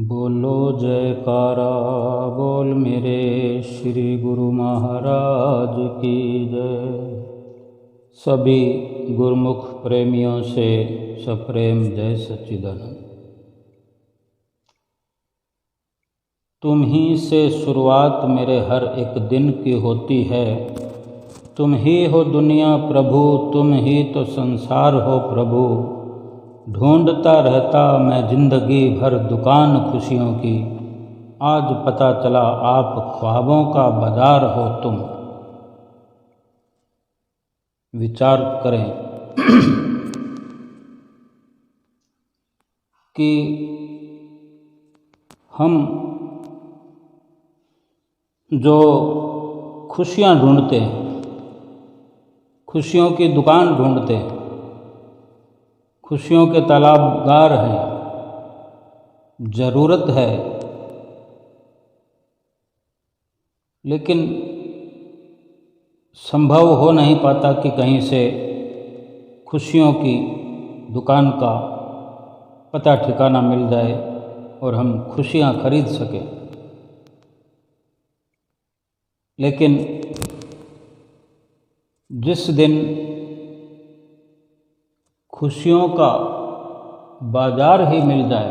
बोलो जयकारा बोल मेरे श्री गुरु महाराज की जय। सभी गुरुमुख प्रेमियों से सप्रेम जय सच्चिदानंद। तुम ही से शुरुआत मेरे हर एक दिन की होती है। तुम ही हो दुनिया प्रभु, तुम ही तो संसार हो प्रभु। ढूंढता रहता मैं जिंदगी भर दुकान खुशियों की। आज पता चला आप ख्वाबों का बाजार हो तुम। विचार करें कि हम जो खुशियाँ ढूंढते हैं, खुशियों की दुकान ढूंढते हैं, खुशियों के तालाबगार हैं, ज़रूरत है, लेकिन संभव हो नहीं पाता कि कहीं से खुशियों की दुकान का पता ठिकाना मिल जाए और हम खुशियाँ खरीद सकें। लेकिन जिस दिन खुशियों का बाजार ही मिल जाए,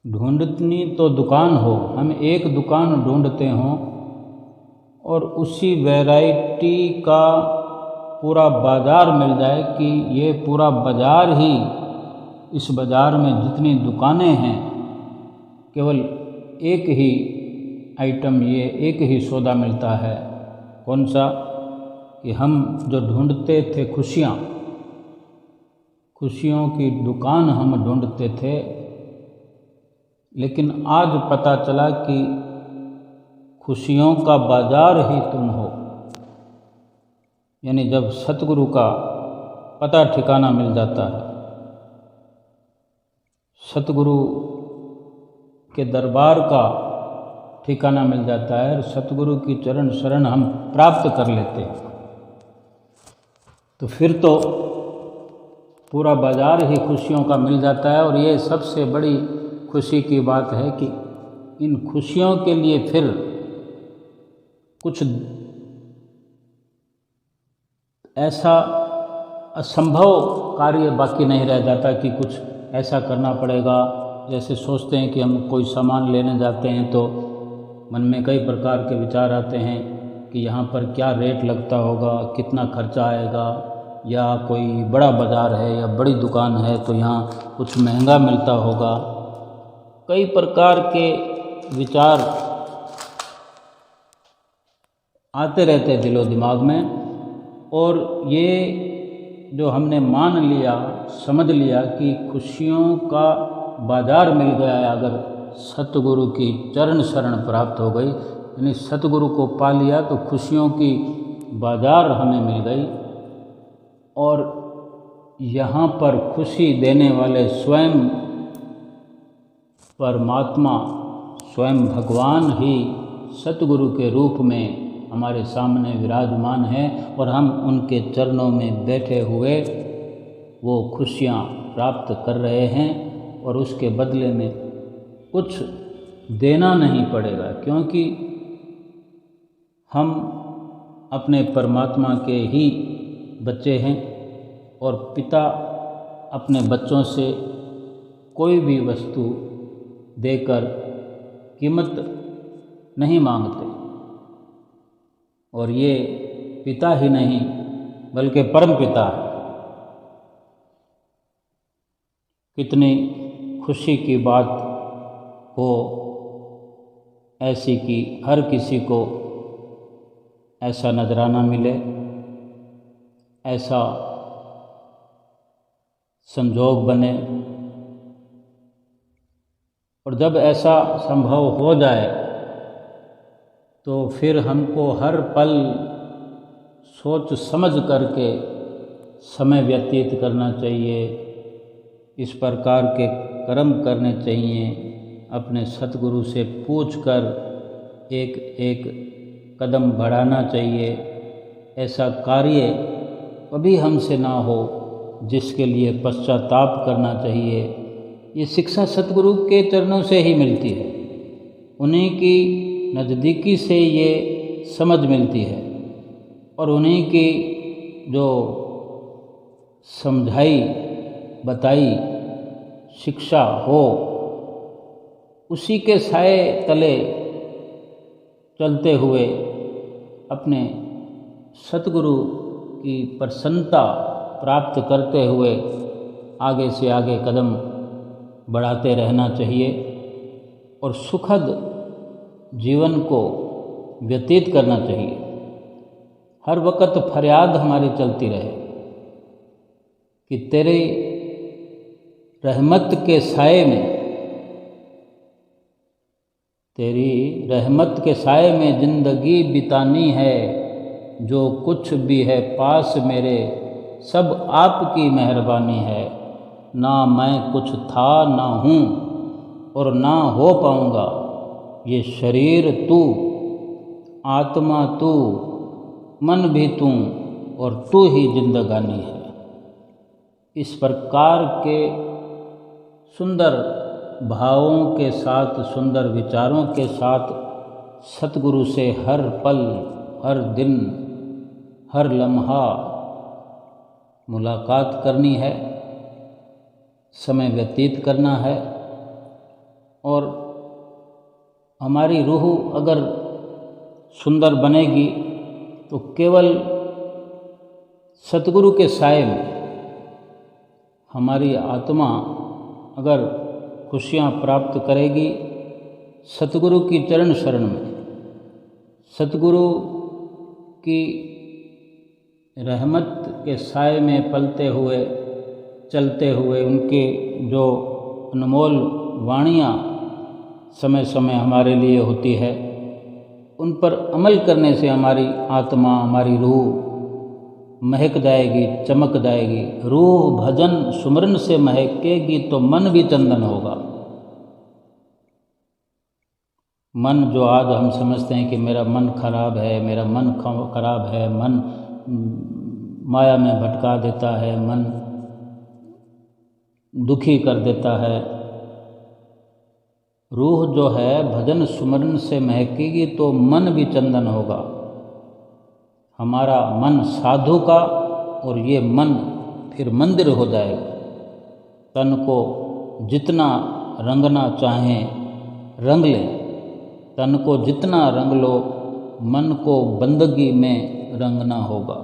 ढूंढनी तो दुकान हो, हम एक दुकान ढूंढते हों और उसी वैरायटी का पूरा बाजार मिल जाए कि ये पूरा बाजार ही, इस बाजार में जितनी दुकानें हैं केवल एक ही आइटम, ये एक ही सौदा मिलता है। कौन सा? कि हम जो ढूंढते थे खुशियाँ, खुशियों की दुकान हम ढूंढते थे, लेकिन आज पता चला कि खुशियों का बाजार ही तुम हो। यानी जब सतगुरु का पता ठिकाना मिल जाता है, सतगुरु के दरबार का ठिकाना मिल जाता है और सतगुरु की चरण शरण हम प्राप्त कर लेते हैं, तो फिर तो पूरा बाजार ही खुशियों का मिल जाता है। और ये सबसे बड़ी खुशी की बात है कि इन खुशियों के लिए फिर कुछ ऐसा असंभव कार्य बाकी नहीं रह जाता कि कुछ ऐसा करना पड़ेगा। जैसे सोचते हैं कि हम कोई सामान लेने जाते हैं तो मन में कई प्रकार के विचार आते हैं कि यहाँ पर क्या रेट लगता होगा, कितना खर्चा आएगा, या कोई बड़ा बाज़ार है या बड़ी दुकान है तो यहाँ कुछ महंगा मिलता होगा। कई प्रकार के विचार आते रहते दिलो दिमाग में। और ये जो हमने मान लिया, समझ लिया कि खुशियों का बाज़ार मिल गया है अगर सतगुरु की चरण शरण प्राप्त हो गई, यानी सतगुरु को पा लिया तो खुशियों की बाज़ार हमें मिल गई। और यहाँ पर खुशी देने वाले स्वयं परमात्मा, स्वयं भगवान ही सतगुरु के रूप में हमारे सामने विराजमान हैं और हम उनके चरणों में बैठे हुए वो खुशियाँ प्राप्त कर रहे हैं। और उसके बदले में कुछ देना नहीं पड़ेगा, क्योंकि हम अपने परमात्मा के ही बच्चे हैं और पिता अपने बच्चों से कोई भी वस्तु देकर कीमत नहीं मांगते। और ये पिता ही नहीं बल्कि परम पिता है। कितनी खुशी की बात हो ऐसी कि हर किसी को ऐसा नजराना मिले, ऐसा संजोग बने। और जब ऐसा संभव हो जाए तो फिर हमको हर पल सोच समझ करके समय व्यतीत करना चाहिए, इस प्रकार के कर्म करने चाहिए, अपने सतगुरु से पूछकर एक एक कदम बढ़ाना चाहिए। ऐसा कार्य कभी हमसे ना हो जिसके लिए पश्चाताप करना चाहिए। ये शिक्षा सतगुरु के चरणों से ही मिलती है, उन्हीं की नज़दीकी से ये समझ मिलती है और उन्हीं की जो समझाई बताई शिक्षा हो, उसी के साए तले चलते हुए अपने सतगुरु की प्रसन्नता प्राप्त करते हुए आगे से आगे कदम बढ़ाते रहना चाहिए और सुखद जीवन को व्यतीत करना चाहिए। हर वक्त फरियाद हमारी चलती रहे कि तेरे रहमत के साए में, तेरी रहमत के साए में ज़िंदगी बितानी है, जो कुछ भी है पास मेरे सब आपकी मेहरबानी है। ना मैं कुछ था ना हूँ और ना हो पाऊँगा, ये शरीर तू, आत्मा तू, मन भी तू और तू ही जिंदगानी है। इस प्रकार के सुंदर भावों के साथ, सुंदर विचारों के साथ सतगुरु से हर पल, हर दिन, हर लम्हा मुलाकात करनी है, समय व्यतीत करना है। और हमारी रूह अगर सुंदर बनेगी तो केवल सतगुरु के साए में, हमारी आत्मा अगर खुशियाँ प्राप्त करेगी सतगुरु की चरण शरण में, सतगुरु की रहमत के साए में पलते हुए, चलते हुए, उनके जो अनमोल वाणियाँ समय समय हमारे लिए होती है, उन पर अमल करने से हमारी आत्मा, हमारी रूह महक जाएगी, चमक जाएगी। रूह भजन सुमरन से महकेगी तो मन भी चंदन होगा। मन जो आज हम समझते हैं कि मेरा मन खराब है, मेरा मन खराब है, मन माया में भटका देता है, मन दुखी कर देता है। रूह जो है भजन सुमरन से महकेगी तो मन भी चंदन होगा। हमारा मन साधु का और ये मन फिर मंदिर हो जाएगा। तन को जितना रंगना चाहें रंग लें, तन को जितना रंग लो, मन को बंदगी में रंगना होगा।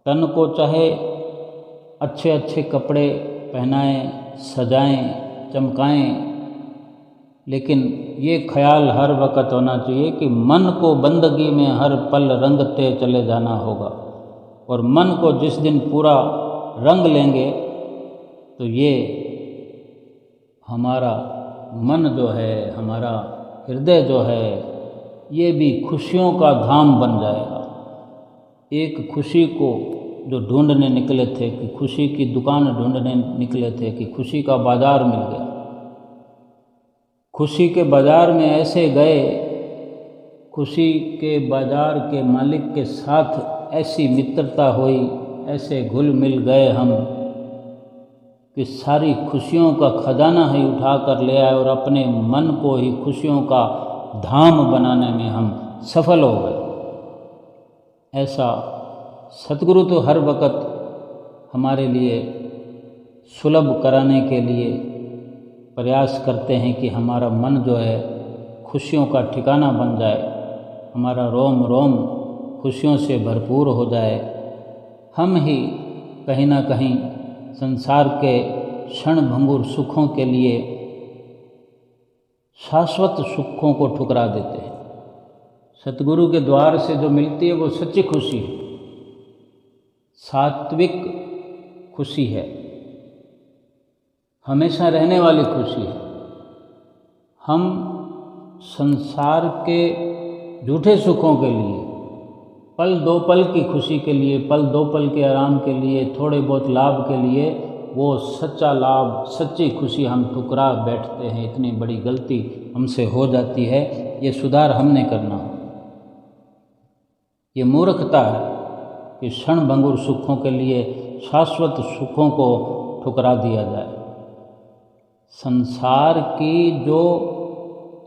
तन को चाहे अच्छे अच्छे कपड़े पहनाएं, सजाएं, चमकाएं, लेकिन ये ख्याल हर वक्त होना चाहिए कि मन को बंदगी में हर पल रंगते चले जाना होगा। और मन को जिस दिन पूरा रंग लेंगे तो ये हमारा मन जो है, हमारा हृदय जो है, ये भी खुशियों का धाम बन जाएगा। एक खुशी को जो ढूंढने निकले थे, कि खुशी की दुकान ढूंढने निकले थे, कि खुशी का बाज़ार मिल गया। खुशी के बाज़ार में ऐसे गए, खुशी के बाज़ार के मालिक के साथ ऐसी मित्रता हुई, ऐसे घुल मिल गए हम कि सारी खुशियों का खजाना ही उठा कर ले आए और अपने मन को ही खुशियों का धाम बनाने में हम सफल हो गए। ऐसा सतगुरु तो हर वक्त हमारे लिए सुलभ कराने के लिए प्रयास करते हैं कि हमारा मन जो है खुशियों का ठिकाना बन जाए, हमारा रोम रोम खुशियों से भरपूर हो जाए। हम ही कहीं ना कहीं संसार के क्षण भंगुर सुखों के लिए शाश्वत सुखों को ठुकरा देते हैं। सतगुरु के द्वार से जो मिलती है वो सच्ची खुशी है, सात्विक खुशी है, हमेशा रहने वाली खुशी है। हम संसार के झूठे सुखों के लिए, पल दो पल की खुशी के लिए, पल दो पल के आराम के लिए, थोड़े बहुत लाभ के लिए, वो सच्चा लाभ, सच्ची खुशी हम ठुकरा बैठते हैं। इतनी बड़ी गलती हमसे हो जाती है, ये सुधार हमने करना हो। ये मूर्खता है कि क्षण भंगुर सुखों के लिए शाश्वत सुखों को ठुकरा दिया जाए। संसार की जो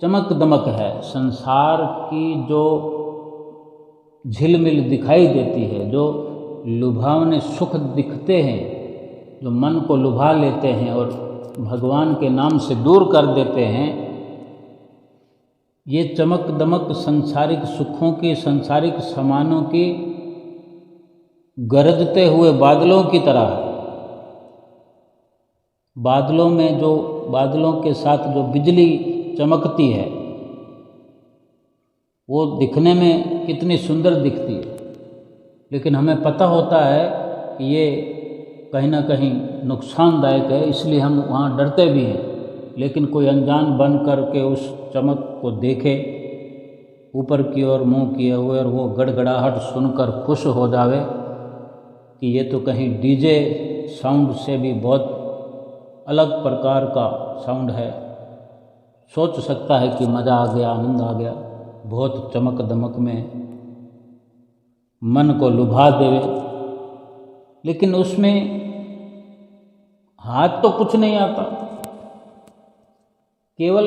चमक दमक है, संसार की जो झिलमिल दिखाई देती है, जो लुभावने सुख दिखते हैं, जो मन को लुभा लेते हैं और भगवान के नाम से दूर कर देते हैं, ये चमक दमक सांसारिक सुखों की, सांसारिक सामानों की गरजते हुए बादलों की तरह है। बादलों में जो, बादलों के साथ जो बिजली चमकती है वो दिखने में कितनी सुंदर दिखती है, लेकिन हमें पता होता है कि ये कहीं ना कहीं नुकसानदायक है, इसलिए हम वहाँ डरते भी हैं। लेकिन कोई अनजान बन कर के उस चमक को देखे ऊपर की ओर मुँह किए हुए और वो गड़गड़ाहट सुनकर खुश हो जावे कि ये तो कहीं डीजे साउंड से भी बहुत अलग प्रकार का साउंड है, सोच सकता है कि मज़ा आ गया, आनंद आ गया, बहुत चमक दमक में मन को लुभा देवे। लेकिन उसमें हाथ तो कुछ नहीं आता, केवल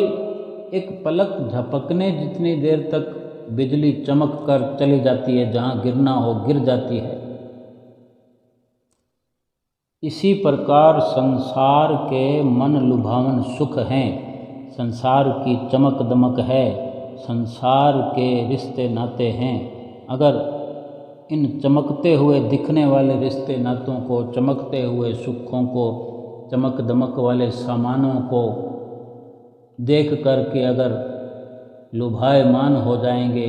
एक पलक झपकने जितनी देर तक बिजली चमक कर चली जाती है, जहाँ गिरना हो गिर जाती है। इसी प्रकार संसार के मन लुभावन सुख हैं, संसार की चमक दमक है, संसार के रिश्ते नाते हैं। अगर इन चमकते हुए दिखने वाले रिश्ते नातों को, चमकते हुए सुखों को, चमक दमक वाले सामानों को देख कर के अगर लुभायमान हो जाएंगे,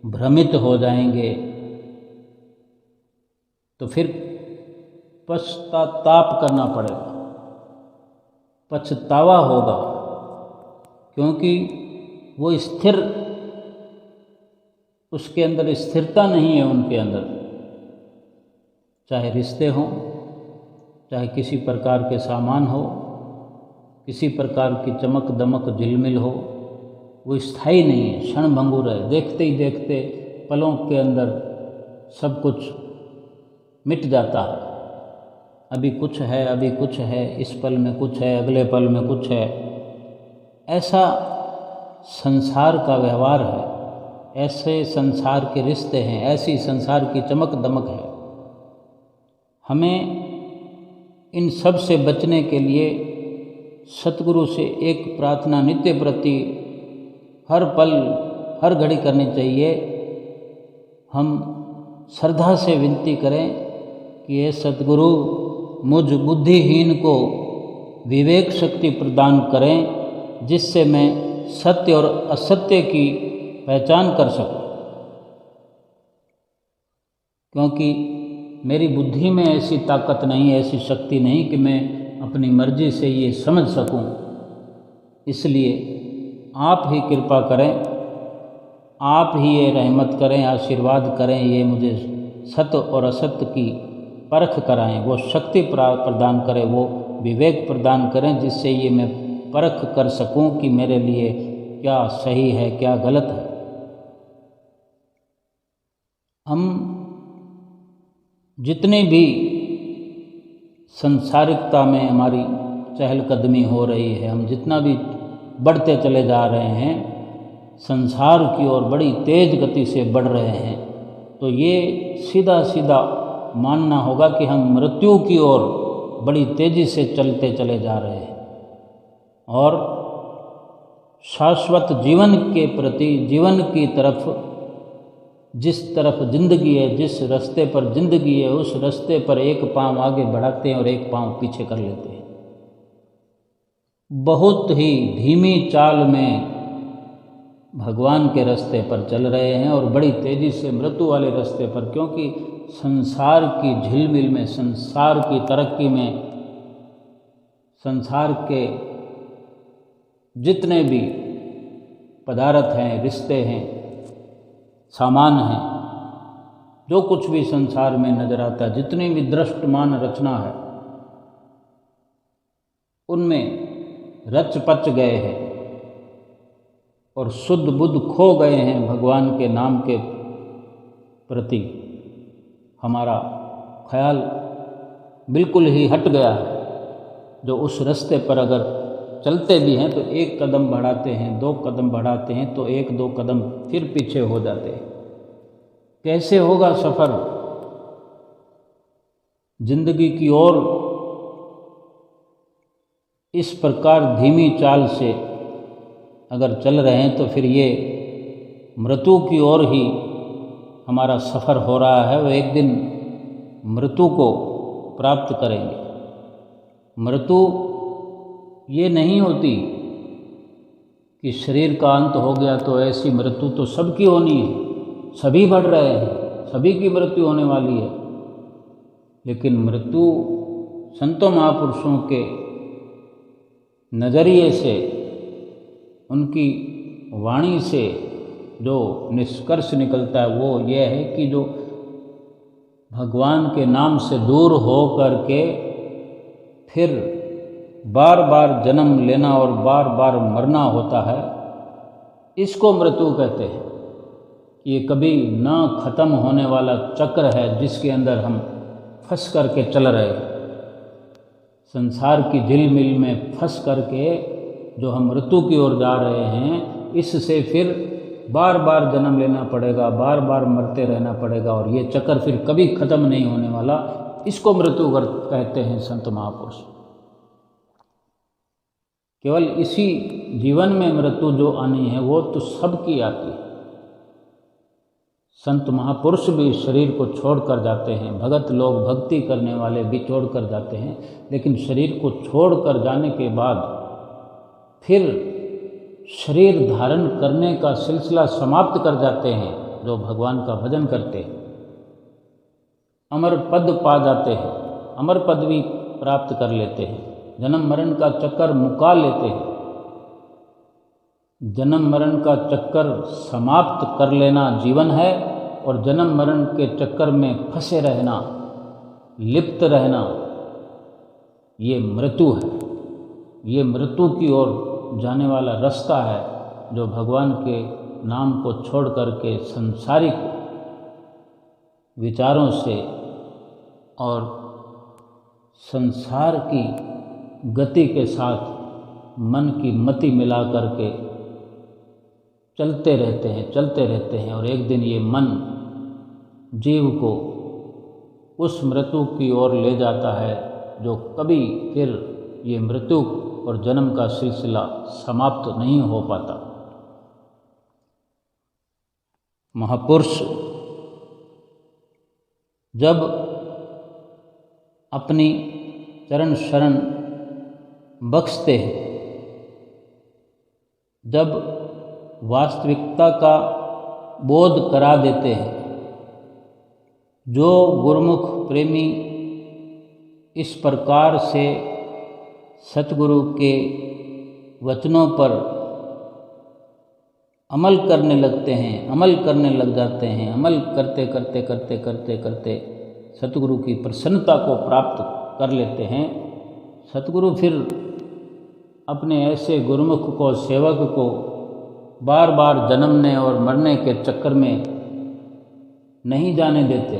भ्रमित हो जाएंगे, तो फिर पश्चाताप करना पड़ेगा, पछतावा होगा, क्योंकि वो स्थिर, उसके अंदर स्थिरता नहीं है उनके अंदर। चाहे रिश्ते हों, चाहे किसी प्रकार के सामान हो, किसी प्रकार की चमक दमक झिलमिल हो, वो स्थायी नहीं है, क्षणभंगुर है। देखते ही देखते पलों के अंदर सब कुछ मिट जाता है। अभी कुछ है, अभी कुछ है, इस पल में कुछ है, अगले पल में कुछ है। ऐसा संसार का व्यवहार है, ऐसे संसार के रिश्ते हैं, ऐसी संसार की चमक दमक है। हमें इन सब से बचने के लिए सतगुरु से एक प्रार्थना नित्य प्रति हर पल हर घड़ी करनी चाहिए। हम श्रद्धा से विनती करें कि ये सतगुरु मुझ बुद्धिहीन को विवेक शक्ति प्रदान करें, जिससे मैं सत्य और असत्य की पहचान कर सकूं, क्योंकि मेरी बुद्धि में ऐसी ताकत नहीं, ऐसी शक्ति नहीं कि मैं अपनी मर्जी से ये समझ सकूं। इसलिए आप ही कृपा करें, आप ही ये रहमत करें, आशीर्वाद करें, ये मुझे सत्य और असत्य की परख कराएं, वो शक्ति प्रदान करें, वो विवेक प्रदान करें, जिससे ये मैं परख कर सकूं कि मेरे लिए क्या सही है, क्या गलत है। हम जितने भी संसारिकता में हमारी चहलकदमी हो रही है, हम जितना भी बढ़ते चले जा रहे हैं, संसार की ओर बड़ी तेज गति से बढ़ रहे हैं, तो ये सीधा सीधा मानना होगा कि हम मृत्यु की ओर बड़ी तेज़ी से चलते चले जा रहे हैं। और शाश्वत जीवन के प्रति, जीवन की तरफ, जिस तरफ जिंदगी है, जिस रास्ते पर जिंदगी है, उस रास्ते पर एक पांव आगे बढ़ाते हैं और एक पांव पीछे कर लेते हैं। बहुत ही धीमी चाल में भगवान के रास्ते पर चल रहे हैं और बड़ी तेज़ी से मृत्यु वाले रास्ते पर, क्योंकि संसार की झिलमिल में, संसार की तरक्की में, संसार के जितने भी पदार्थ हैं, रिश्ते हैं, सामान हैं, जो कुछ भी संसार में नजर आता है, जितनी भी दृष्टमान रचना है, उनमें रच पच गए हैं और शुद्ध बुद्ध खो गए हैं। भगवान के नाम के प्रति हमारा ख्याल बिल्कुल ही हट गया है। जो उस रास्ते पर अगर चलते भी हैं तो एक कदम बढ़ाते हैं, 2 कदम बढ़ाते हैं तो 1-2 कदम फिर पीछे हो जाते हैं। कैसे होगा सफ़र जिंदगी की ओर? इस प्रकार धीमी चाल से अगर चल रहे हैं तो फिर ये मृत्यु की ओर ही हमारा सफ़र हो रहा है। वो एक दिन मृत्यु को प्राप्त करेंगे। मृत्यु ये नहीं होती कि शरीर का अंत हो गया तो ऐसी मृत्यु तो सबकी होनी है, सभी बढ़ रहे हैं, सभी की मृत्यु होने वाली है। लेकिन मृत्यु संतों महापुरुषों के नज़रिए से, उनकी वाणी से जो निष्कर्ष निकलता है वो ये है कि जो भगवान के नाम से दूर हो करके फिर बार बार जन्म लेना और बार बार मरना होता है, इसको मृत्यु कहते हैं। ये कभी न ख़त्म होने वाला चक्र है जिसके अंदर हम फंस करके चल रहे हैं। संसार की झिलमिल में फंस करके जो हम मृत्यु की ओर जा रहे हैं, इससे फिर बार बार जन्म लेना पड़ेगा, बार बार मरते रहना पड़ेगा और ये चक्कर फिर कभी ख़त्म नहीं होने वाला। इसको मृत्यु कहते हैं संत महापुरुष। केवल इसी जीवन में मृत्यु जो आनी है वो तो सबकी आती है। संत महापुरुष भी शरीर को छोड़कर जाते हैं, भगत लोग, भक्ति करने वाले भी छोड़कर जाते हैं, लेकिन शरीर को छोड़कर जाने के बाद फिर शरीर धारण करने का सिलसिला समाप्त कर जाते हैं। जो भगवान का भजन करते हैं अमर पद पा जाते हैं, अमर पदवी प्राप्त कर लेते हैं, जन्म मरण का चक्कर मुका लेते हैं। जन्म मरण का चक्कर समाप्त कर लेना जीवन है और जन्म मरण के चक्कर में फंसे रहना, लिप्त रहना, ये मृत्यु है। ये मृत्यु की ओर जाने वाला रास्ता है जो भगवान के नाम को छोड़ करके सांसारिक विचारों से और संसार की गति के साथ मन की मति मिला करके चलते रहते हैं और एक दिन ये मन जीव को उस मृत्यु की ओर ले जाता है जो कभी फिर ये मृत्यु और जन्म का सिलसिला समाप्त नहीं हो पाता। महापुरुष जब अपनी चरण शरण बख्शते हैं, जब वास्तविकता का बोध करा देते हैं, जो गुरुमुख प्रेमी इस प्रकार से सतगुरु के वचनों पर अमल करने लगते हैं, अमल करने लग जाते हैं, अमल करते सतगुरु की प्रसन्नता को प्राप्त कर लेते हैं। सतगुरु फिर अपने ऐसे गुरुमुख को, सेवक को बार बार जन्मने और मरने के चक्कर में नहीं जाने देते,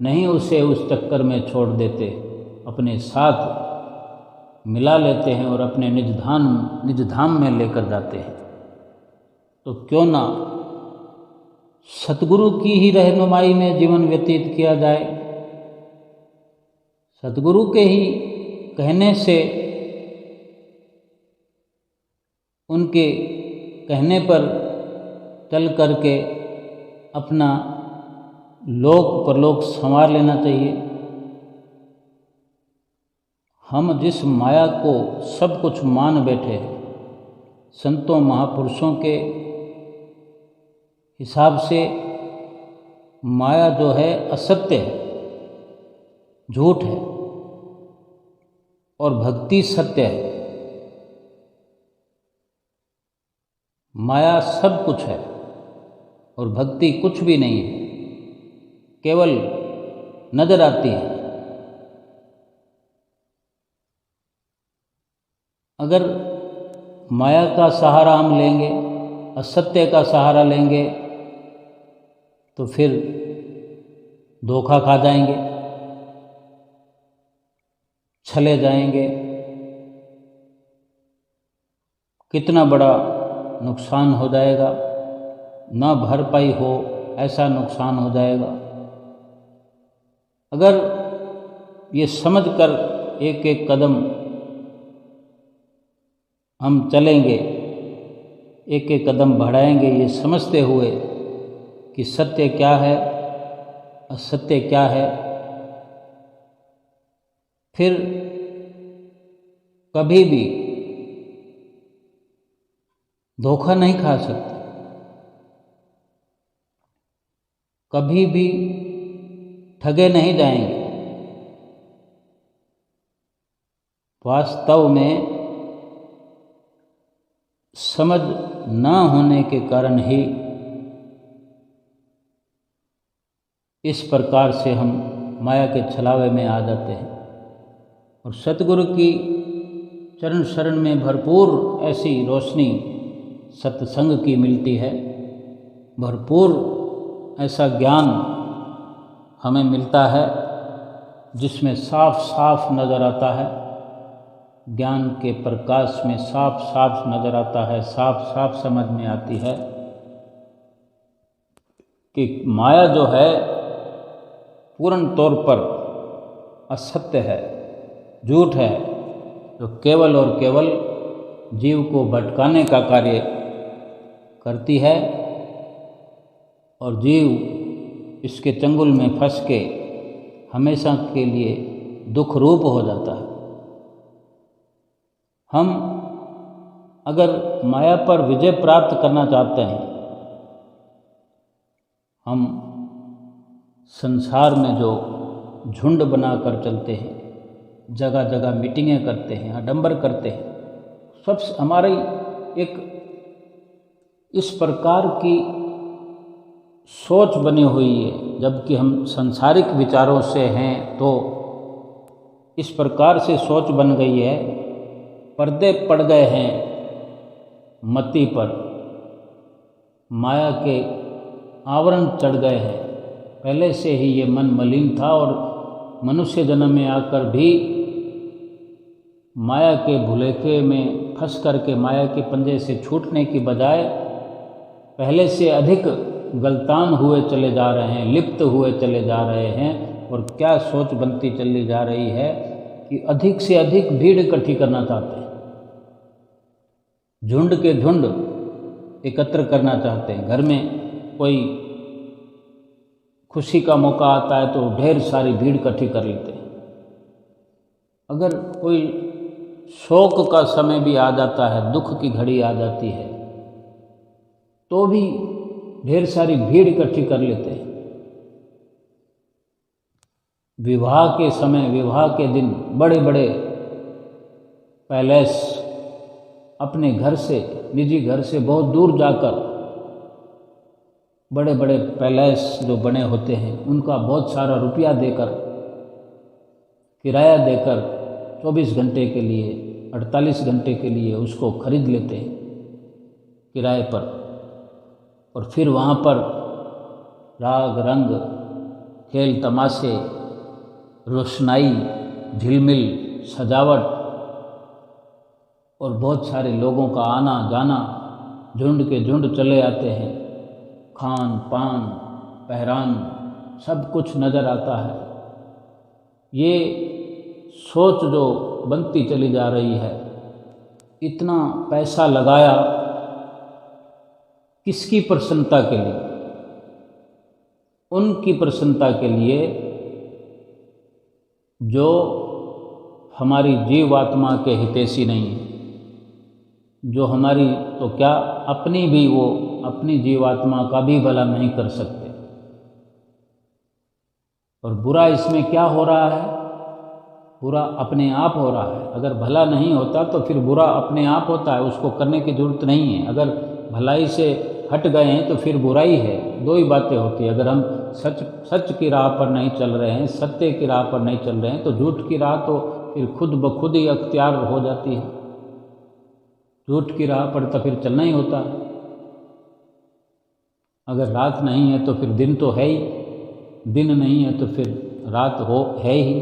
नहीं उसे उस चक्कर में छोड़ देते, अपने साथ मिला लेते हैं और अपने निज धाम में लेकर जाते हैं। तो क्यों ना सतगुरु की ही रहनुमाई में जीवन व्यतीत किया जाए। सतगुरु के ही कहने से, उनके कहने पर चल करके अपना लोक परलोक संवार लेना चाहिए। हम जिस माया को सब कुछ मान बैठे हैं, संतों महापुरुषों के हिसाब से माया जो है असत्य है, झूठ है और भक्ति सत्य है। माया सब कुछ है और भक्ति कुछ भी नहीं है, केवल नजर आती है। अगर माया का सहारा हम लेंगे, असत्य का सहारा लेंगे, तो फिर धोखा खा जाएंगे, छले जाएंगे, कितना बड़ा नुकसान हो जाएगा, न भरपाई हो ऐसा नुकसान हो जाएगा। अगर ये समझकर एक एक कदम हम चलेंगे, एक एक कदम बढ़ाएंगे, ये समझते हुए कि सत्य क्या है, असत्य क्या है, फिर कभी भी धोखा नहीं खा सकते, कभी भी ठगे नहीं जाएंगे। वास्तव में समझ न होने के कारण ही इस प्रकार से हम माया के छलावे में आ जाते हैं। और सतगुरु की चरण शरण में भरपूर ऐसी रोशनी सत्संग की मिलती है, भरपूर ऐसा ज्ञान हमें मिलता है जिसमें साफ साफ नज़र आता है, ज्ञान के प्रकाश में साफ साफ नज़र आता है, साफ साफ समझ में आती है कि माया जो है पूर्ण तौर पर असत्य है, झूठ है, जो केवल और केवल जीव को भटकाने का कार्य करती है और जीव इसके चंगुल में फंस के हमेशा के लिए दुख रूप हो जाता है। हम अगर माया पर विजय प्राप्त करना चाहते हैं, हम संसार में जो झुंड बनाकर चलते हैं, जगह जगह मीटिंगें करते हैं, आडंबर करते हैं, सब हमारी एक इस प्रकार की सोच बनी हुई है। जबकि हम सांसारिक विचारों से हैं तो इस प्रकार से सोच बन गई है, पर्दे पड़ गए हैं मति पर, माया के आवरण चढ़ गए हैं। पहले से ही ये मन मलिन था और मनुष्य जन्म में आकर भी माया के भुलेखे में फंस करके माया के पंजे से छूटने की बजाय पहले से अधिक गलतान हुए चले जा रहे हैं, लिप्त हुए चले जा रहे हैं। और क्या सोच बनती चली जा रही है कि अधिक से अधिक भीड़ इकट्ठी करना चाहते हैं, झुंड के झुंड एकत्र करना चाहते हैं। घर में कोई खुशी का मौका आता है तो ढेर सारी भीड़ इकट्ठी कर लेते हैं। अगर कोई शोक का समय भी आ जाता है, दुख की घड़ी आ जाती है, तो भी ढेर सारी भीड़ इकट्ठी कर लेते हैं। विवाह के समय, विवाह के दिन बड़े बड़े पैलेस अपने घर से, निजी घर से बहुत दूर जाकर बड़े बड़े पैलेस जो बने होते हैं उनका बहुत सारा रुपया देकर, किराया देकर 24 घंटे के लिए, 48 घंटे के लिए उसको खरीद लेते हैं किराए पर। और फिर वहाँ पर राग रंग, खेल तमाशे, रोशनाई, झिलमिल, सजावट और बहुत सारे लोगों का आना जाना, झुंड के झुंड चले आते हैं। खान पान पहरान सब कुछ नज़र आता है। ये सोच जो बनती चली जा रही है, इतना पैसा लगाया किसकी प्रसन्नता के लिए? उनकी प्रसन्नता के लिए जो हमारी जीवात्मा के हितैषी नहीं है, जो हमारी तो क्या अपनी भी, वो अपनी जीवात्मा का भी भला नहीं कर सकते। और बुरा इसमें क्या हो रहा है? बुरा अपने आप हो रहा है। अगर भला नहीं होता तो फिर बुरा अपने आप होता है, उसको करने की जरूरत नहीं है। अगर भलाई से हट गए हैं तो फिर बुराई है। दो ही बातें होती है। अगर हम सच की राह पर नहीं चल रहे हैं, सत्य की राह पर नहीं चल रहे हैं, तो झूठ की राह तो फिर खुद ब खुद ही अख्तियार हो जाती है। झूठ की राह पर तो फिर चलना ही होता है। अगर रात नहीं है तो फिर दिन तो है ही, दिन नहीं है तो फिर रात है ही।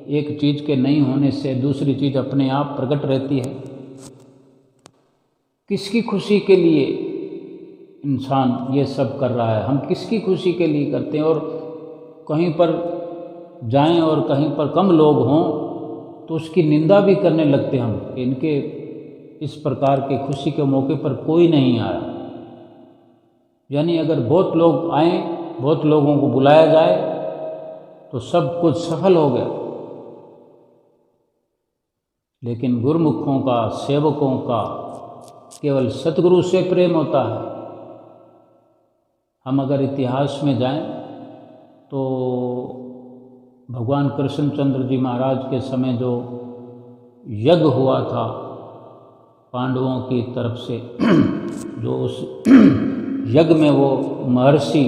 एक चीज़ के नहीं होने से दूसरी चीज़ अपने आप प्रकट रहती है। किसकी खुशी के लिए इंसान ये सब कर रहा है, हम किसकी खुशी के लिए करते हैं। और कहीं पर जाएं और कहीं पर कम लोग हों तो उसकी निंदा भी करने लगते हम, इनके इस प्रकार के खुशी के मौके पर कोई नहीं आया। यानी अगर बहुत लोग आए, बहुत लोगों को बुलाया जाए तो सब कुछ सफल हो गया। लेकिन गुरुमुखों का, सेवकों का केवल सतगुरु से प्रेम होता है। हम अगर इतिहास में जाएं तो भगवान कृष्णचंद्र जी महाराज के समय जो यज्ञ हुआ था पांडवों की तरफ से, जो उस यज्ञ में वो महर्षि,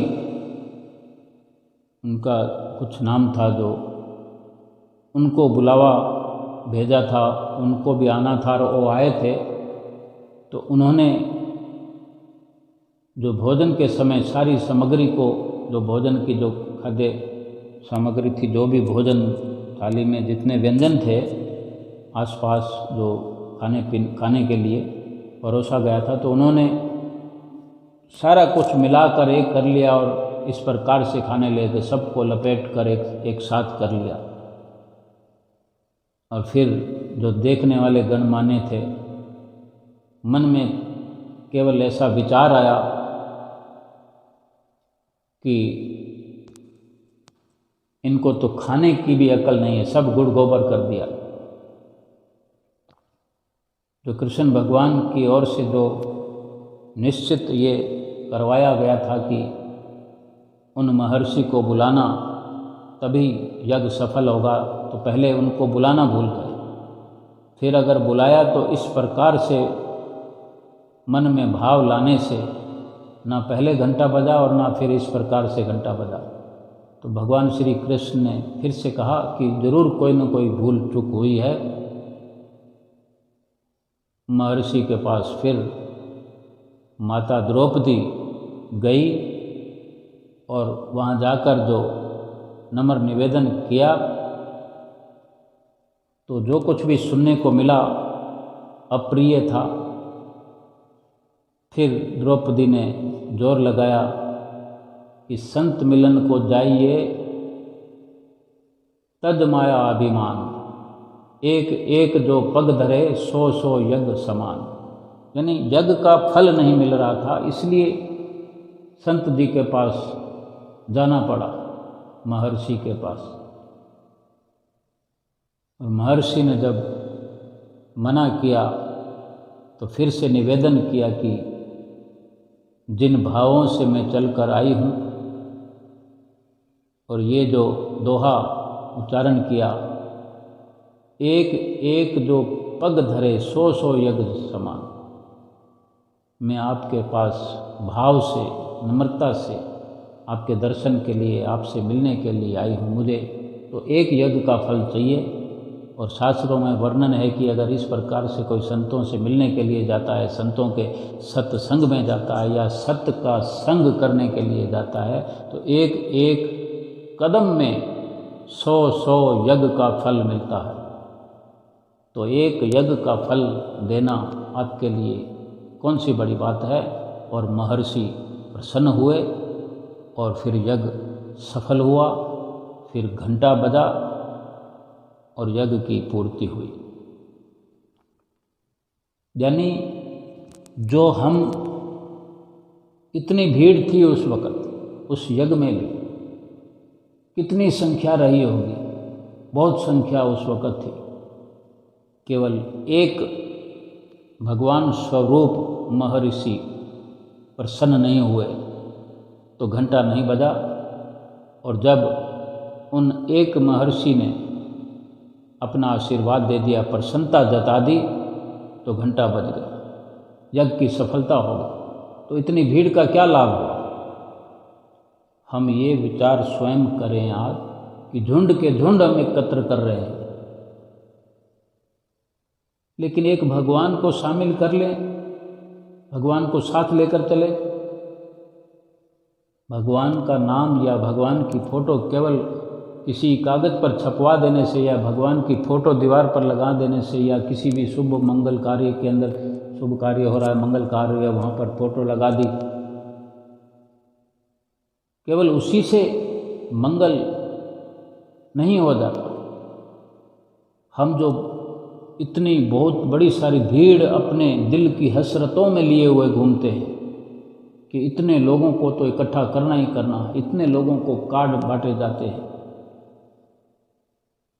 उनका कुछ नाम था, जो उनको बुलावा भेजा था, उनको भी आना था और वो आए थे। तो उन्होंने जो भोजन के समय सारी सामग्री को, जो भोजन की जो खाद्य सामग्री थी, जो भी भोजन थाली में जितने व्यंजन थे आसपास जो खाने के लिए परोसा गया था, तो उन्होंने सारा कुछ मिलाकर एक कर लिया और इस प्रकार से खाने लगे थे, सबको लपेट कर एक साथ कर लिया। और फिर जो देखने वाले गणमान्य थे, मन में केवल ऐसा विचार आया कि इनको तो खाने की भी अकल नहीं है, सब गुड़ गोबर कर दिया। जो कृष्ण भगवान की ओर से जो निश्चित ये करवाया गया था कि उन महर्षि को बुलाना तभी यज्ञ सफल होगा, तो पहले उनको बुलाना भूल गए। फिर अगर बुलाया तो इस प्रकार से मन में भाव लाने से ना पहले घंटा बजा और ना फिर इस प्रकार से घंटा बजा। तो भगवान श्री कृष्ण ने फिर से कहा कि जरूर कोई न कोई भूल चूक हुई है। महर्षि के पास फिर माता द्रौपदी गई और वहाँ जाकर जो नम्र निवेदन किया, तो जो कुछ भी सुनने को मिला अप्रिय था। फिर द्रौपदी ने जोर लगाया कि संत मिलन को जाइए तज माया अभिमान, एक एक जो पग धरे सौ सौ यज्ञ समान। यानी यज्ञ का फल नहीं मिल रहा था, इसलिए संत जी के पास जाना पड़ा, महर्षि के पास। और महर्षि ने जब मना किया तो फिर से निवेदन किया कि जिन भावों से मैं चलकर आई हूँ, और ये जो दोहा उच्चारण किया, एक एक जो पग धरे सौ सौ यज्ञ समान, मैं आपके पास भाव से, नम्रता से आपके दर्शन के लिए, आपसे मिलने के लिए आई हूँ। मुझे तो एक यज्ञ का फल चाहिए। और शास्त्रों में वर्णन है कि अगर इस प्रकार से कोई संतों से मिलने के लिए जाता है, संतों के सत्संग में जाता है या सत्य का संग करने के लिए जाता है, तो एक एक कदम में सौ सौ यज्ञ का फल मिलता है। तो एक यज्ञ का फल देना आपके लिए कौन सी बड़ी बात है। और महर्षि प्रसन्न हुए और फिर यज्ञ सफल हुआ। फिर घंटा बजा और यज्ञ की पूर्ति हुई। यानी जो हम, इतनी भीड़ थी उस वक़्त, उस यज्ञ में भी कितनी संख्या रही होगी, बहुत संख्या उस वक़्त थी। केवल एक भगवान स्वरूप महर्षि प्रसन्न नहीं हुए तो घंटा नहीं बजा। और जब उन एक महर्षि ने अपना आशीर्वाद दे दिया, प्रसन्नता जता दी, तो घंटा बज गया, यज्ञ की सफलता हो गई। तो इतनी भीड़ का क्या लाभ हुआ। हम ये विचार स्वयं करें आज कि झुंड के झुंड हम एकत्र कर रहे हैं, लेकिन एक भगवान को शामिल कर लें, भगवान को साथ लेकर चले। भगवान का नाम या भगवान की फ़ोटो केवल किसी कागज़ पर छपवा देने से, या भगवान की फ़ोटो दीवार पर लगा देने से, या किसी भी शुभ मंगल कार्य के अंदर शुभ कार्य हो रहा है, मंगल कार्य हो रहा है, वहाँ पर फोटो लगा दी। केवल उसी से मंगल नहीं हो जाता। हम जो इतनी बहुत बड़ी सारी भीड़ अपने दिल की हसरतों में लिए हुए घूमते हैं कि इतने लोगों को तो इकट्ठा करना ही करना है, इतने लोगों को कार्ड बांटे जाते हैं।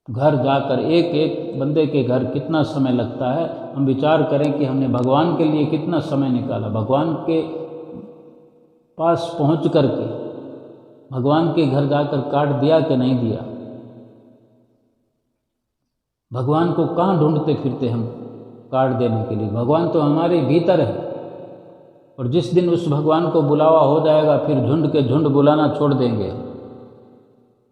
घर जाकर एक एक बंदे के घर कितना समय लगता है, हम विचार करें कि हमने भगवान के लिए कितना समय निकाला। भगवान के पास पहुंच करके भगवान के घर जाकर कार्ड दिया कि नहीं दिया। भगवान को कहाँ ढूंढते फिरते हम कार्ड देने के लिए। भगवान तो हमारे भीतर है, और जिस दिन उस भगवान को बुलावा हो जाएगा फिर झुंड के झुंड बुलाना छोड़ देंगे।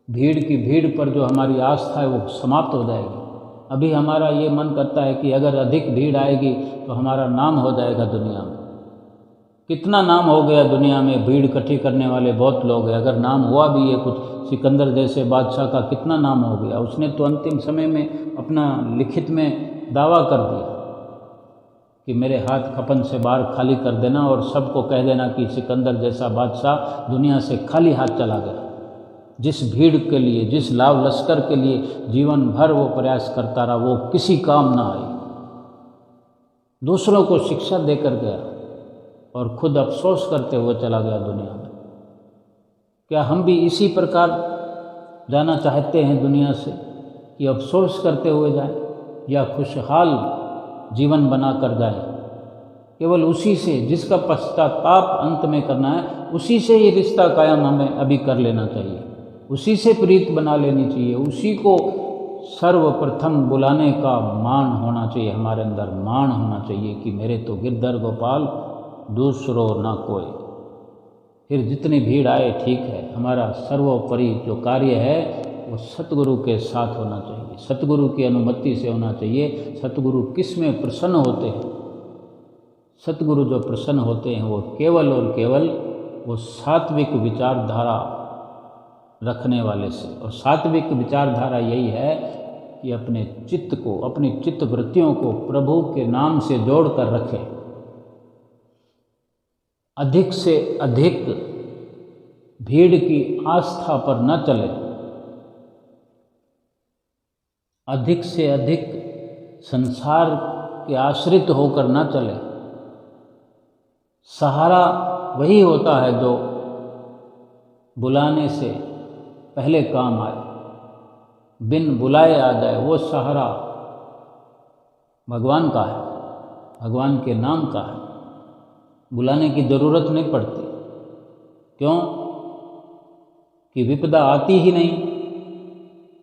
भीड़ की भीड़ पर जो हमारी आस्था है वो समाप्त हो जाएगी। अभी हमारा ये मन करता है कि अगर अधिक भीड़ आएगी तो हमारा नाम हो जाएगा दुनिया में। कितना नाम हो गया दुनिया में, भीड़ इकट्ठी करने वाले बहुत लोग हैं। अगर नाम हुआ भी है कुछ, सिकंदर जैसे बादशाह का कितना नाम हो गया। उसने तो अंतिम समय में अपना लिखित में दावा कर दिया कि मेरे हाथ खपन से बाहर खाली कर देना और सबको कह देना कि सिकंदर जैसा बादशाह दुनिया से खाली हाथ चला गया। जिस भीड़ के लिए, जिस लाव लश्कर के लिए जीवन भर वो प्रयास करता रहा, वो किसी काम ना आई। दूसरों को शिक्षा देकर गया और खुद अफसोस करते हुए चला गया दुनिया में। क्या हम भी इसी प्रकार जाना चाहते हैं दुनिया से कि अफसोस करते हुए जाएं, या खुशहाल जीवन बना कर जाएं? केवल उसी से, जिसका पश्चाताप अंत में करना है, उसी से ही रिश्ता कायम हमें अभी कर लेना चाहिए। उसी से प्रीत बना लेनी चाहिए। उसी को सर्वप्रथम बुलाने का मान होना चाहिए, हमारे अंदर मान होना चाहिए कि मेरे तो गिरधर गोपाल दूसरो ना कोई। फिर जितनी भीड़ आए ठीक है, हमारा सर्वोपरि जो कार्य है वो सतगुरु के साथ होना चाहिए, सतगुरु की अनुमति से होना चाहिए। सतगुरु किस में प्रसन्न होते हैं? सतगुरु जो प्रसन्न होते हैं वो केवल और केवल वो सात्विक विचारधारा रखने वाले से। और सात्विक विचारधारा यही है कि अपने चित्त को, अपनी चित्त वृत्तियों को प्रभु के नाम से जोड़कर रखें। अधिक से अधिक भीड़ की आस्था पर न चले, अधिक से अधिक संसार के आश्रित होकर न चले। सहारा वही होता है जो बुलाने से पहले काम आए, बिन बुलाए आ जाए। वो सहारा भगवान का है, भगवान के नाम का है। बुलाने की ज़रूरत नहीं पड़ती। क्यों? कि विपदा आती ही नहीं।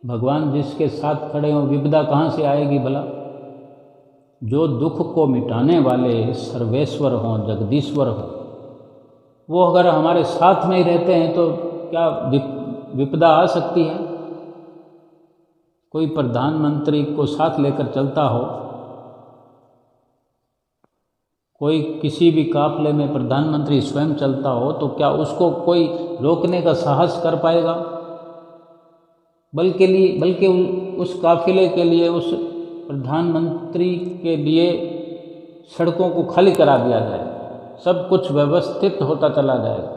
भगवान जिसके साथ खड़े हों, विपदा कहाँ से आएगी भला? जो दुख को मिटाने वाले सर्वेश्वर हों, जगदीश्वर हों, वो अगर हमारे साथ में ही रहते हैं तो क्या विपदा आ सकती है? कोई प्रधानमंत्री को साथ लेकर चलता हो, कोई किसी भी काफले में प्रधानमंत्री स्वयं चलता हो, तो क्या उसको कोई रोकने का साहस कर पाएगा? बल्कि उस काफिले के लिए, उस प्रधानमंत्री के लिए सड़कों को खाली करा दिया जाए, सब कुछ व्यवस्थित होता चला जाएगा,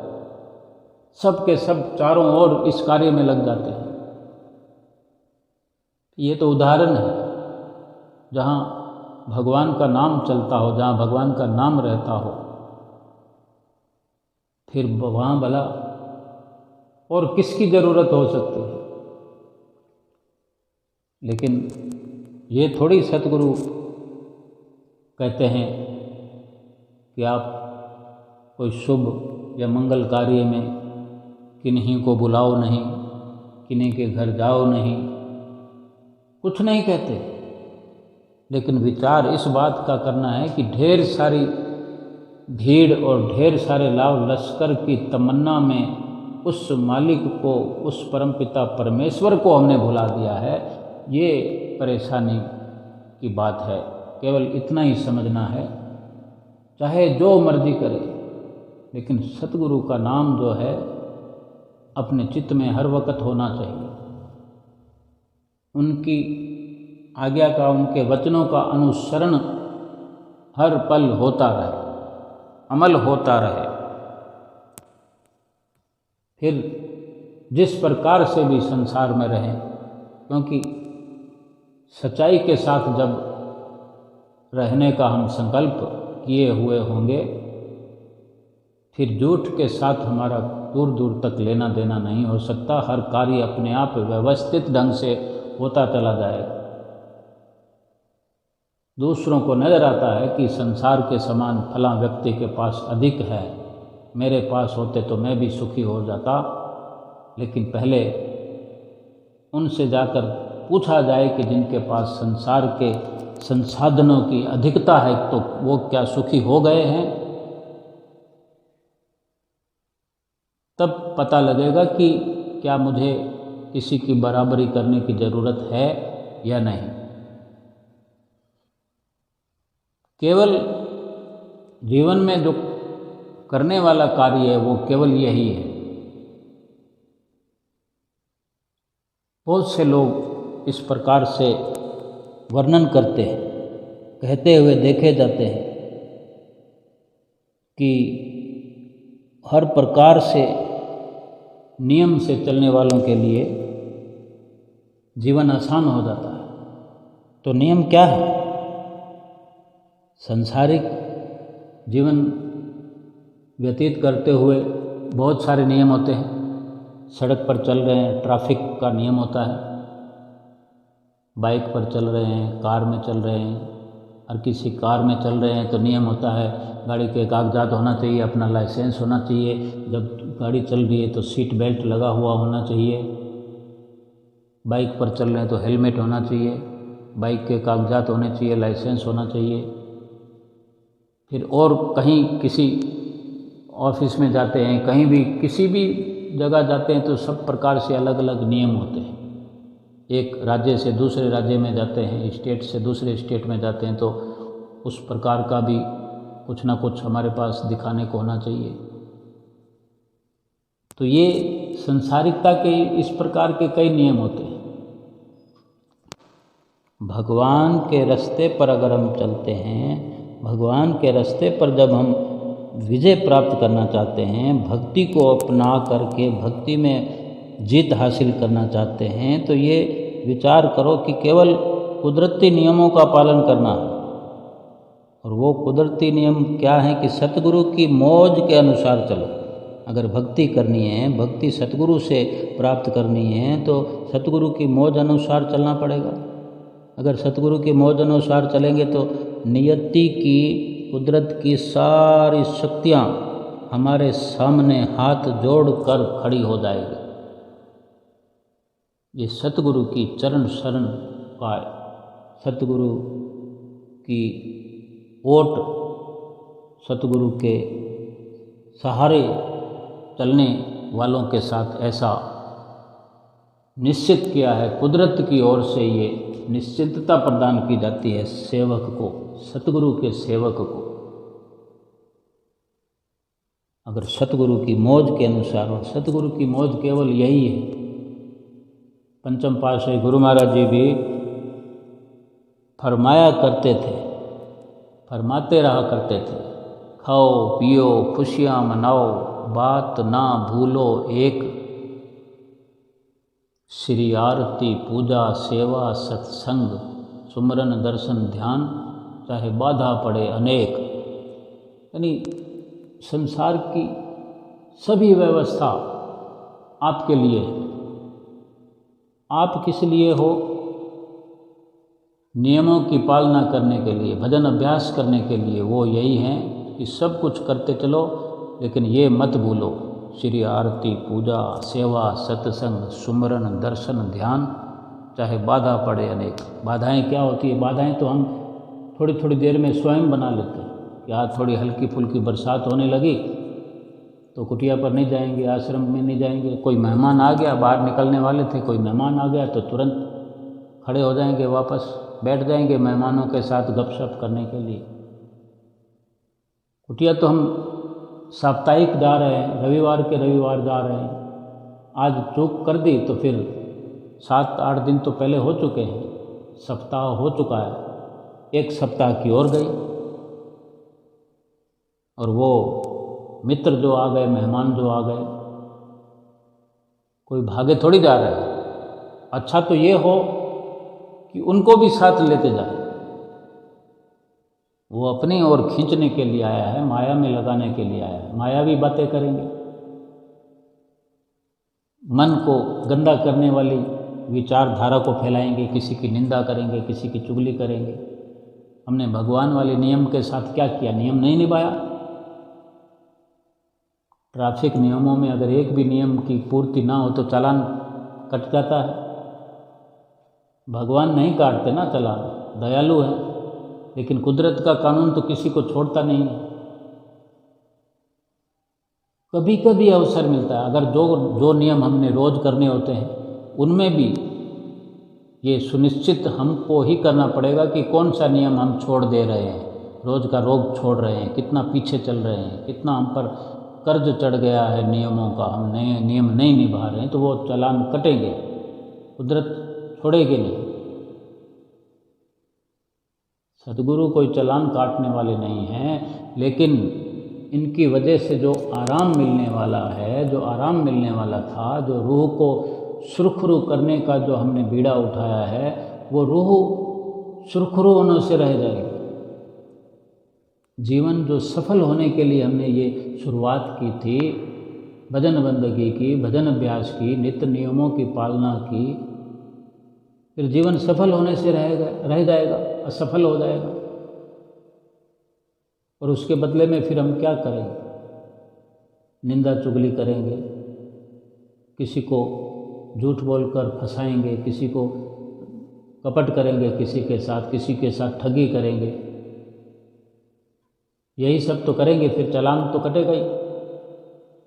सब के सब चारों ओर इस कार्य में लग जाते हैं। ये तो उदाहरण है जहाँ भगवान का नाम चलता हो, जहाँ भगवान का नाम रहता हो, फिर वहाँ भला और किसकी ज़रूरत हो सकती है? लेकिन ये थोड़ी सतगुरु कहते हैं कि आप कोई शुभ या मंगल कार्य में किन्हीं को बुलाओ नहीं, किन्हीं के घर जाओ नहीं, कुछ नहीं कहते। लेकिन विचार इस बात का करना है कि ढेर सारी भीड़ और ढेर सारे लाभ लश्कर की तमन्ना में उस मालिक को, उस परमपिता परमेश्वर को हमने भुला दिया है। ये परेशानी की बात है। केवल इतना ही समझना है, चाहे जो मर्जी करे, लेकिन सतगुरु का नाम जो है अपने चित्त में हर वक्त होना चाहिए। उनकी आज्ञा का, उनके वचनों का अनुसरण हर पल होता रहे, अमल होता रहे। फिर जिस प्रकार से भी संसार में रहें, क्योंकि सच्चाई के साथ जब रहने का हम संकल्प किए हुए होंगे, फिर झूठ के साथ हमारा दूर दूर तक लेना देना नहीं हो सकता। हर कार्य अपने आप व्यवस्थित ढंग से होता चला जाएगा। दूसरों को नज़र आता है कि संसार के समान फला व्यक्ति के पास अधिक है, मेरे पास होते तो मैं भी सुखी हो जाता। लेकिन पहले उनसे जाकर पूछा जाए कि जिनके पास संसार के संसाधनों की अधिकता है, तो वो क्या सुखी हो गए हैं? तब पता लगेगा कि क्या मुझे किसी की बराबरी करने की ज़रूरत है या नहीं। केवल जीवन में जो करने वाला कार्य है वो केवल यही है। बहुत से लोग इस प्रकार से वर्णन करते हैं, कहते हुए देखे जाते हैं कि हर प्रकार से नियम से चलने वालों के लिए जीवन आसान हो जाता है। तो नियम क्या है? सांसारिक जीवन व्यतीत करते हुए बहुत सारे नियम होते हैं। सड़क पर चल रहे हैं, ट्रैफिक का नियम होता है। बाइक पर चल रहे हैं, कार में चल रहे हैं, और किसी कार में चल रहे हैं तो नियम होता है, गाड़ी के कागजात होना चाहिए, अपना लाइसेंस होना चाहिए, जब गाड़ी चल रही है तो सीट बेल्ट लगा हुआ होना चाहिए, बाइक पर चल रहे हैं तो हेलमेट होना चाहिए, बाइक के कागजात होने चाहिए, लाइसेंस होना चाहिए। फिर और कहीं किसी ऑफिस में जाते हैं, कहीं भी किसी भी जगह जाते हैं तो सब प्रकार से अलग अलग नियम होते हैं। एक राज्य से दूसरे राज्य में जाते हैं, स्टेट से दूसरे स्टेट में जाते हैं, तो उस प्रकार का भी कुछ ना कुछ हमारे पास दिखाने को होना चाहिए। तो ये संसारिकता के इस प्रकार के कई नियम होते हैं। भगवान के रास्ते पर अगर हम चलते हैं, भगवान के रास्ते पर जब हम विजय प्राप्त करना चाहते हैं, भक्ति को अपना करके भक्ति में जीत हासिल करना चाहते हैं, तो ये विचार करो कि केवल कुदरती नियमों का पालन करना है। और वो कुदरती नियम क्या है कि सतगुरु की मौज के अनुसार चलो। अगर भक्ति करनी है, भक्ति सतगुरु से प्राप्त करनी है, तो सतगुरु की मौज अनुसार चलना पड़ेगा। अगर सतगुरु की मौज अनुसार चलेंगे तो नियति की, कुदरत की सारी शक्तियाँ हमारे सामने हाथ जोड़कर खड़ी हो जाएगी। ये सतगुरु की चरण शरण पाए, सतगुरु की ओट, सतगुरु के सहारे चलने वालों के साथ ऐसा निश्चित किया है। कुदरत की ओर से ये निश्चितता प्रदान की जाती है सेवक को, सतगुरु के सेवक को। अगर सतगुरु की मौज के अनुसार, और सतगुरु की मौज केवल यही है। पंचम पातशाही गुरु महाराज जी भी फरमाया करते थे, फरमाते रहा करते थे, खाओ पियो खुशियाँ मनाओ, बात ना भूलो एक, श्री आरती पूजा सेवा सत्संग सुमरन दर्शन ध्यान, चाहे बाधा पड़े अनेक। यानी संसार की सभी व्यवस्था आपके लिए है। आप किस लिए हो? नियमों की पालना करने के लिए, भजन अभ्यास करने के लिए। वो यही हैं कि सब कुछ करते चलो, लेकिन ये मत भूलो, श्री आरती पूजा सेवा सत्संग सुमरन दर्शन ध्यान, चाहे बाधा पड़े अनेक। बाधाएं क्या होती है? बाधाएं तो हम थोड़ी थोड़ी देर में स्वयं बना लेते हैं कि आज थोड़ी हल्की फुल्की बरसात होने लगी तो कुटिया पर नहीं जाएंगे, आश्रम में नहीं जाएंगे। कोई मेहमान आ गया, बाहर निकलने वाले थे, कोई मेहमान आ गया तो तुरंत खड़े हो जाएंगे, वापस बैठ जाएंगे मेहमानों के साथ गपशप करने के लिए। कुटिया तो हम साप्ताहिक जा रहे हैं, रविवार के रविवार जा रहे हैं। आज चूक कर दी तो फिर 7-8 दिन तो पहले हो चुके हैं, सप्ताह हो चुका है, एक सप्ताह की ओर गई। और वो मित्र जो आ गए, मेहमान जो आ गए, कोई भागे थोड़ी जा रहा है। अच्छा तो ये हो कि उनको भी साथ लेते जाए। वो अपनी ओर खींचने के लिए आया है, माया में लगाने के लिए आया है। मायावी बातें करेंगे, मन को गंदा करने वाली विचारधारा को फैलाएंगे, किसी की निंदा करेंगे, किसी की चुगली करेंगे। हमने भगवान वाले नियम के साथ क्या किया? नियम नहीं निभाया। ट्रैफिक नियमों में अगर एक भी नियम की पूर्ति ना हो तो चालान कट जाता है। भगवान नहीं काटते ना चालान, दयालु है, लेकिन कुदरत का कानून तो किसी को छोड़ता नहीं है। कभी कभी अवसर मिलता है, अगर जो नियम हमने रोज करने होते हैं उनमें भी ये सुनिश्चित हमको ही करना पड़ेगा कि कौन सा नियम हम छोड़ दे रहे हैं, रोज का रोग छोड़ रहे हैं, कितना पीछे चल रहे हैं, कितना हम पर कर्ज चढ़ गया है नियमों का, हम नए नियम नहीं निभा रहे हैं, तो वो चालान कटेंगे, कुदरत छोड़ेगी नहीं। सदगुरु कोई चालान काटने वाले नहीं हैं, लेकिन इनकी वजह से जो आराम मिलने वाला है, जो आराम मिलने वाला था, जो रूह को सुरखरू करने का जो हमने बीड़ा उठाया है, वो रूह सुरखरू होने से रह जाएगी। जीवन जो सफल होने के लिए हमने ये शुरुआत की थी, भजन बंदगी की, भजन अभ्यास की, नित्य नियमों की पालना की, फिर जीवन सफल होने से रह जाएगा, असफल हो जाएगा। और उसके बदले में फिर हम क्या करेंगे? निंदा चुगली करेंगे, किसी को झूठ बोलकर फंसाएंगे, किसी को कपट करेंगे, किसी के साथ ठगी करेंगे। यही सब तो करेंगे, फिर चालान तो कटेगा ही।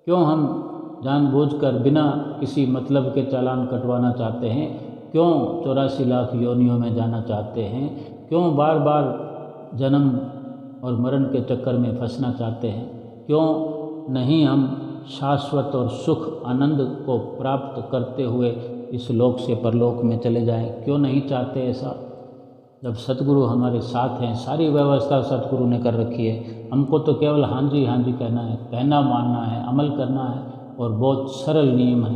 क्यों हम जानबूझकर बिना किसी मतलब के चालान कटवाना चाहते हैं? क्यों 84 लाख योनियों में जाना चाहते हैं? क्यों बार बार जन्म और मरण के चक्कर में फंसना चाहते हैं? क्यों नहीं हम शाश्वत और सुख आनंद को प्राप्त करते हुए इस लोक से परलोक में चले जाएं? क्यों नहीं चाहते ऐसा? जब सतगुरु हमारे साथ हैं, सारी व्यवस्था सतगुरु ने कर रखी है, हमको तो केवल हाँ जी कहना है, कहना मानना है, अमल करना है। और बहुत सरल नियम है,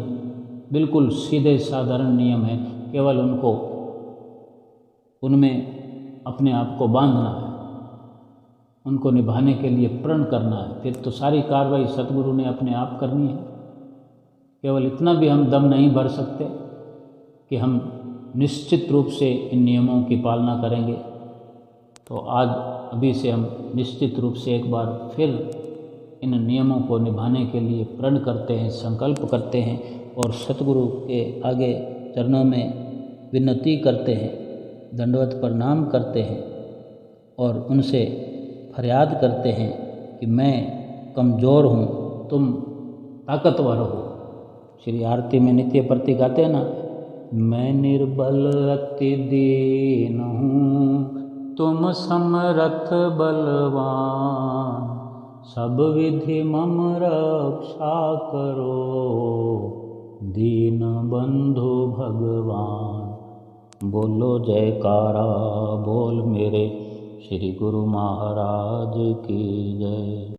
बिल्कुल सीधे साधारण नियम है, केवल उनमें अपने आप को बांधना है, उनको निभाने के लिए प्रण करना है। फिर तो सारी कार्रवाई सतगुरु ने अपने आप करनी है। केवल इतना भी हम दम नहीं भर सकते कि हम निश्चित रूप से इन नियमों की पालना करेंगे। तो आज अभी से हम निश्चित रूप से एक बार फिर इन नियमों को निभाने के लिए प्रण करते हैं, संकल्प करते हैं और सतगुरु के आगे चरणों में विनती करते हैं, दंडवत प्रणाम करते हैं और उनसे फरियाद करते हैं कि मैं कमज़ोर हूँ, तुम ताकतवर हो। श्री आरती में नित्य प्रति गाते हैं ना, मैं निर्बल अति दीन हूँ, तुम समर्थ बलवान, सब विधि मम रक्षा करो, दीन बंधु भगवान। बोलो जयकारा बोल मेरे श्री गुरु महाराज की जय।